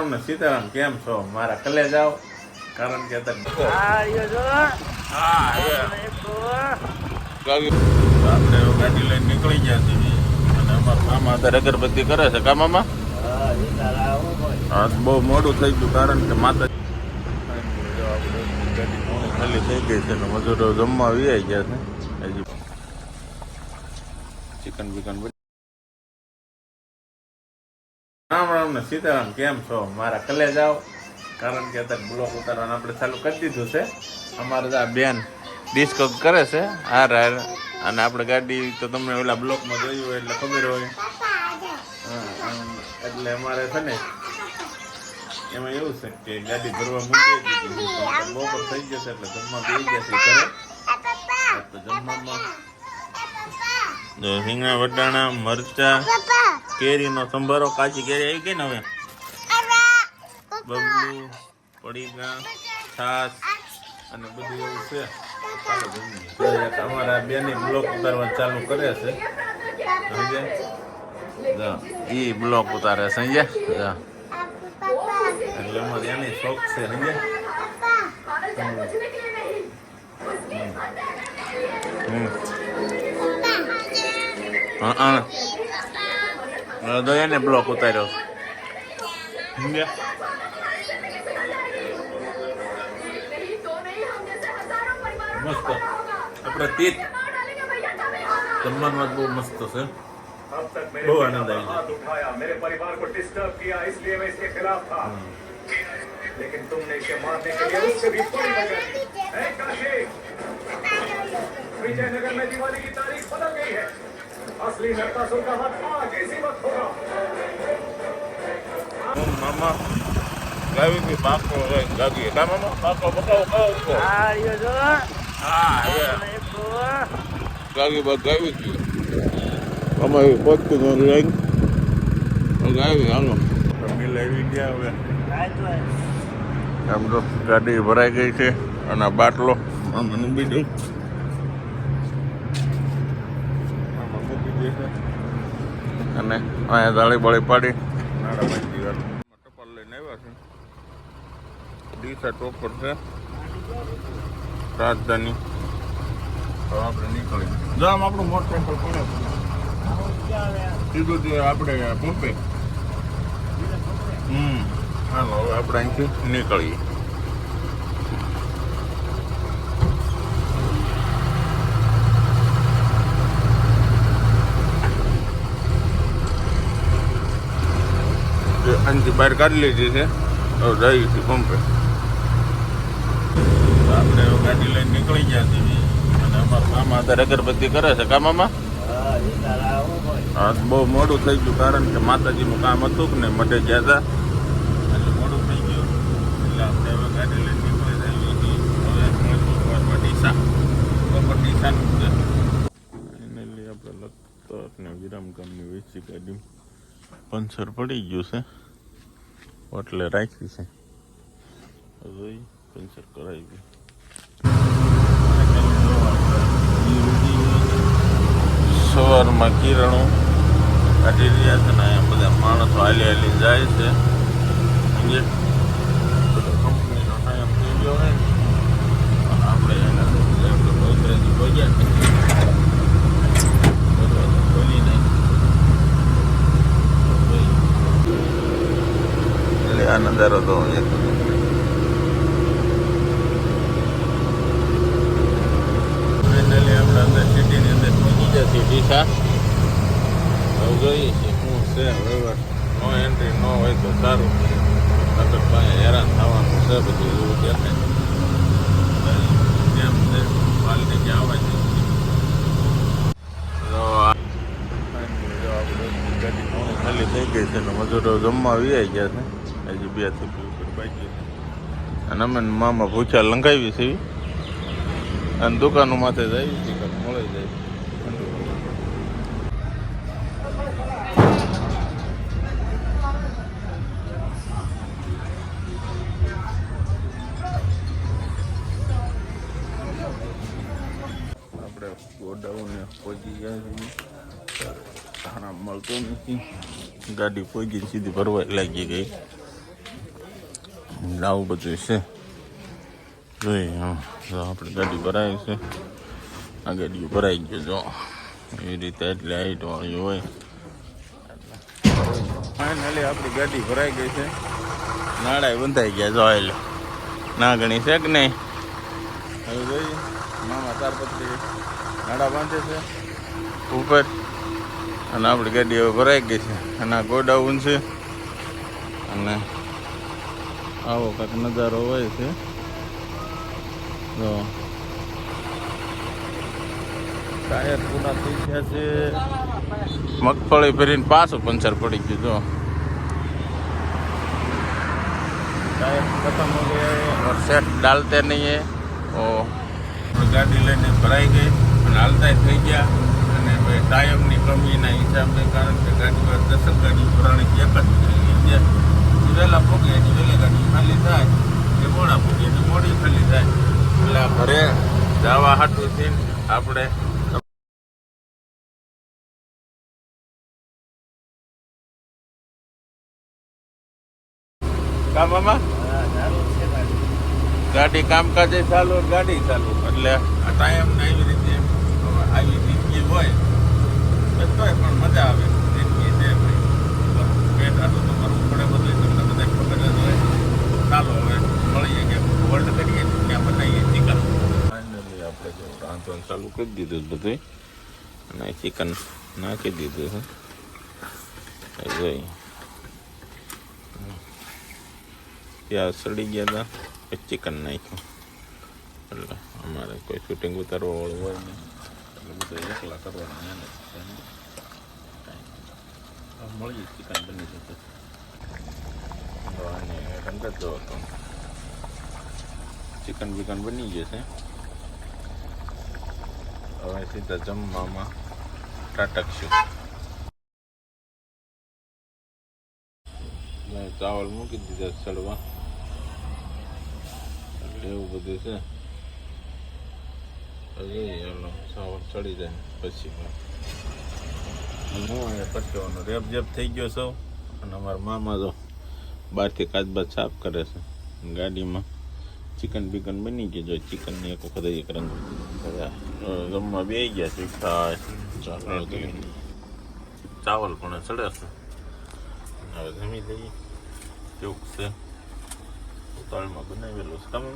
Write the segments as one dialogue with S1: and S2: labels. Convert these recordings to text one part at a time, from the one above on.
S1: રામ ને સીતારામ. કેમ છો મારા કલે જાઓ? કારણ કે આપણે ગાડી લઈને નીકળી ગયા છીએ અને અમારા મામા અત્યારે અગરબત્તી કરે છે. કા મામા? હા, બહુ મોડું થઈ ગયું કારણ કે માતા ગાડી ખાલી થઈ ગઈ છે ને મજૂરો જમવા આવી ગયા છે. હજી ચિકન બિકન. રામ રામ ને સીતારામ. કેમ છો મારા કલે જાઓ? કારણ કે અત્યારે બ્લોક ઉતારવાનું આપણે ચાલુ કરી દીધું છે. અમારે આ બેન ડિસ્કો કરે છે હાર હાર, અને આપણે ગાડી તો તમને ઓલા બ્લોકમાં જોયું હોય એટલે ખબર હોય. એટલે અમારે છે ને એમાં એવું છે કે ગાડી ભરવા મૂકી દીધી, બપોર થઈ જશે એટલે જમવા બે ગયા છે ઘરે. તો જમવામાં રીંગણા, વટાણા, મરચા, કેરીનો સંભારો, કાચી કેરી આવી ગઈ ને હવે, બબલું, પડીકા, છાસ અને બધું એવું છે. અમારા બેની બ્લોક ઉતારવા ચાલુ કરે છે. સમજે? એ બ્લોક ઉતારે છે. સમજે? એટલે અમારે એની શોખ છે. સમજે? હા, તો એને બ્લોક ઉતાર્યો. સમજ્યા? મસ્ત આપણે તીત જમવાનું બહુ મસ્ત છે. બહુ આનંદ આવ્યો. मेरे परिवार को डिस्टर्ब किया इसलिए मैं इसके खिलाफ था, लेकिन तुमने इसे मारने के लिए उससे भी बड़ी वजह दी है। काशी विजयनगर में दिवाली की तारीख बदल गई है। असली नरकासुर का हाथ आज इसी वक्त होगा। मामा गावी की बाको गावी का मामा बाको बताओ कहो हां ये जो हां ये गावी बात गावी की અમારી પોતનું લઈને ગાવી હાલો મિલ આવી ગયા. હવે આમ તો ગાડી ભરાઈ ગઈ છે અને આ બાટલો આમાં બીજું આમાં મૂકી દે છે અને અહીંયા દાળી બાળી પાડી નાણાભાઈ દિવાલ ટપાલ લઈને આવ્યા છે. ડીસા ટોપર છે રાજધાની. તો આપણે નીકળી જામ. આપણું મોટરસાઇકલ પડે સીધું આપણે પંપે. હાલો હવે આપણે અહીંથી નીકળીએ. અહીંથી બહાર કાઢી લીધી છે. હવે જઈએ છીએ પંપે. આપણે ગાડી લઈને નીકળી ગયા છીએ અને અમારા મામા અત્યારે અગરબત્તી કરે છે. કા મામા? હા, બહુ મોડું થઈ ગયું કારણ કે માતાજીનું કામ હતું કે ને મઢે ગયા હતા એટલે મોડું થઈ ગયું. એટલે આપણે હવે ગાડી લઈને નીકળી જઈએ છીએ. હવે ડીસા બપોર ડીસાનું છે. ફાઇનલી આપણે લખતર ને વિરામગામની વેચી ગાડી પંચર પડી ગયું છે એટલે રાખી છે. હવે પંચર કરાવી ગયું. સવારમાં કિરણો કાઢી રહ્યા છે ને અહીંયા બધા માણસો હાલી હાલી જાય છે. સમજે? બધો કંપનીનો ટાઈમ થઈ ગયો હોય ને આપણે એના ગોદરેજ ભોગ્યા ખોલી નાખી એટલે આ નજારો તો એક સિટીની અંદર પહોંચી જતી ડીસા. હવે જોઈએ છીએ શું છે વ્યવહાર. નો એન્ટ્રી ન હોય તો સારું, નકર પાસે હેરાન થવાનું છે. બધું એવું દેખાય કેમ છે પાલટી કે આવવા છે. ગાડી ખાલી થઈ ગઈ છે ને મજૂરો જમવા આવી ગયા છે. હજી 2 થી 3 ઉપર બાકી છે અને અમે મામા ભૂખ્યા લંઘાવી છે અને દુકાનો માથે જાય છે કે મળી જાય. આપણે ગોડાઉને પહોંચી ગયા છીએ. ખાણા મળતો નથી. ગાડી પહોંચી સીધી ભરવા લાગી ગઈ. આવું બધું છે જોઈએ. હા, જો આપણે ગાડી ભરાય છે. આ ગાડીઓ ભરાઈ ગયો જો એવી રીતે, એટલે હાઈટ વાળી હોય. ફાઇનલી આપણી ગાડી ભરાઈ ગઈ છે. નાળા બંધાઈ ગયા જો, એટલે ના ગણી છે કે નહીં. હવે જોઈએ મામા તારપત્રી નાળા બાંધે છે ઉપર, અને આપણી ગાડી હવે ભરાઈ ગઈ છે. અને આ ગોડાઉન છે, અને આવો કાંઈક નજારો હોય છે. જો ટાયર પૂરા થઈ ગયા છે. મગફળી ફેરીને પાછું પંચર પડી ગયું. જો टायर खत्म हो गया है और सेट डालते नहीं है. गाड़ी लઈને ભરાઈ ગઈ અને હાલતા થઈ ગયા. અને ભાઈ ટાયરની કમીના હિસાબે, કારણ કે ગાડીમાં 10 ગાડી પુરાણી એક જ છે. વહેલા પોગે એની વહેલી ગાડી ખાલી થાય, એ મોડા પોગે એની મોડી ખાલી થાય. એટલે ઘરે જવા હાટું થઈને આપણે કામમાં ગાડી કામકાજે ચાલુ, ગાડી ચાલુ. એટલે આ ટાઈમ ને એવી રીતે આવી જિંદગી હોય તોય પણ મજા આવે. જિંદગી છે પેટ આટલું તો કરવું પડે બધું. તમને બધા ખબર જ હોય. ચાલો હવે મળીએ કે વર્લ્ડ કરીએ ત્યાં બનાવીએ ચિકન. ફાઇનલી આપણે જો રાંધવાનું ચાલુ કરી દીધું બધું, અને ચિકન નાખી દીધું છે. જોઈ ત્યાં સડી ગયા હતા, પછી ચિકન નાખ્યું. એટલે અમારે કોઈ શૂટિંગ ઉતારવા વાળું હોય નહીં, એટલે બધું એકલા કરવાનું. મળીએ ચિકન બની જશે. અને રંગત જો હતો, ચિકન બિકન બની જશે. હવે સીધા જમવામાં ટાટકશું. ચાવલ મૂકી દીધા સડવા, એવું બધું છે. ચાલો ચાવલ ચડી જાય પછી હું પટવાનો રેપ જેપ થઈ ગયો સૌ. અને અમારા મામા તો બહારથી કાચબાજ સાફ કરે છે. ગાડીમાં ચિકન બિકન બની ગયું. જો ચિકનની એક વખત એક રંગ જમવા બે ગયા છે. ચાવલ પણ ચડે છે. હવે જમી લઈએ કેવું છે. ઉતાળમાં બનાવેલું છે. તમે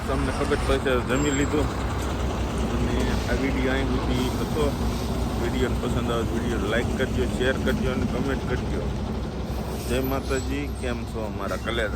S1: તમને ખબર પડશે જમી લીધું. અને આ વિડીયો અહીં સુધી હતો. વિડીયોને પસંદ આવે વિડીયો લાઈક કરજો, શેર કરજો અને કમેન્ટ કરજો. જય માતાજી. કેમ છો અમારા કલેજા?